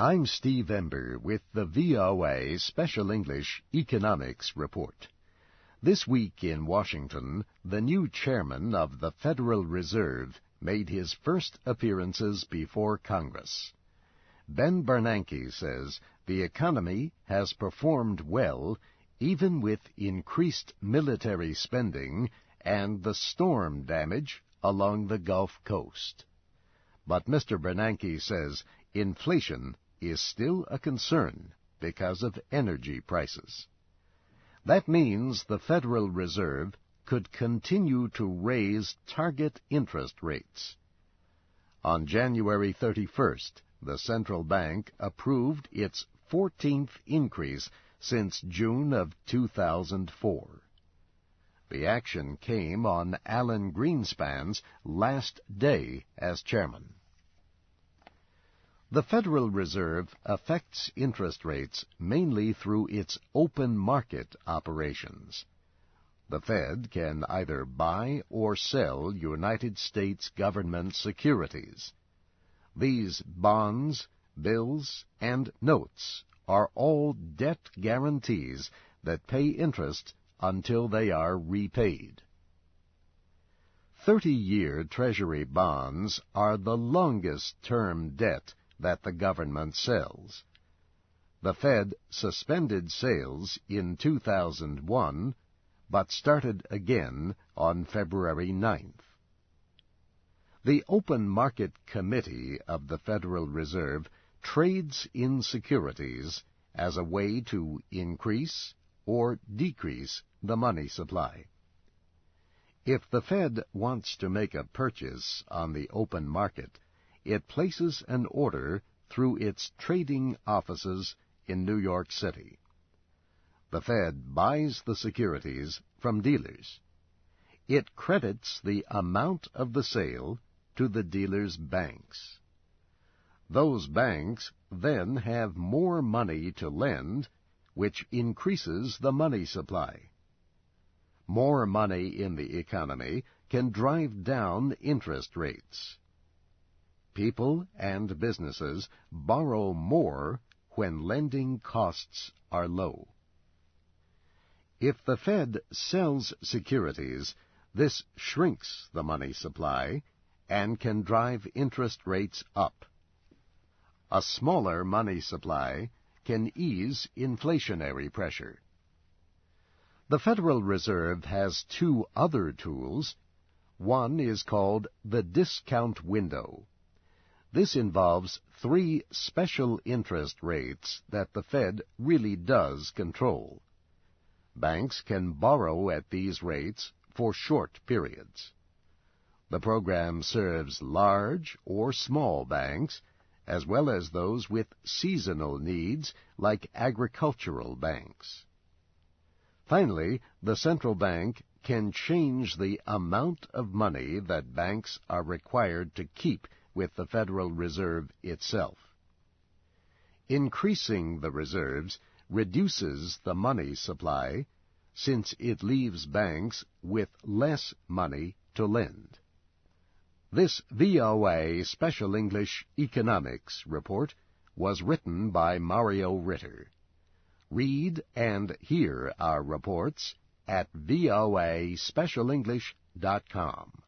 I'm Steve Ember with the VOA Special English Economics Report. This week in Washington, the new chairman of the Federal Reserve made his first appearances before Congress. Ben Bernanke says the economy has performed well even with increased military spending and the storm damage along the Gulf Coast. But Mr. Bernanke says inflation is still a concern because of energy prices. That means the Federal Reserve could continue to raise target interest rates. On January 31st, the central bank approved its 14th increase since June of 2004. The action came on Alan Greenspan's last day as chairman. The Federal Reserve affects interest rates mainly through its open market operations. The Fed can either buy or sell United States government securities. These bonds, bills, and notes are all debt guarantees that pay interest until they are repaid. 30-year Treasury bonds are the longest-term debt that the government sells. The Fed suspended sales in 2001, but started again on February 9th. The Open Market Committee of the Federal Reserve trades in securities as a way to increase or decrease the money supply. If the Fed wants to make a purchase on the open market, it places an order through its trading offices in New York City. The Fed buys the securities from dealers. It credits the amount of the sale to the dealers' banks. Those banks then have more money to lend, which increases the money supply. More money in the economy can drive down interest rates. People and businesses borrow more when lending costs are low. If the Fed sells securities, this shrinks the money supply and can drive interest rates up. A smaller money supply can ease inflationary pressure. The Federal Reserve has two other tools. One is called the discount window. This involves three special interest rates that the Fed really does control. Banks can borrow at these rates for short periods. The program serves large or small banks, as well as those with seasonal needs like agricultural banks. Finally, the central bank can change the amount of money that banks are required to keep with the Federal Reserve itself. Increasing the reserves reduces the money supply, since it leaves banks with less money to lend. This VOA Special English Economics Report was written by Mario Ritter. Read and hear our reports at voaspecialenglish.com.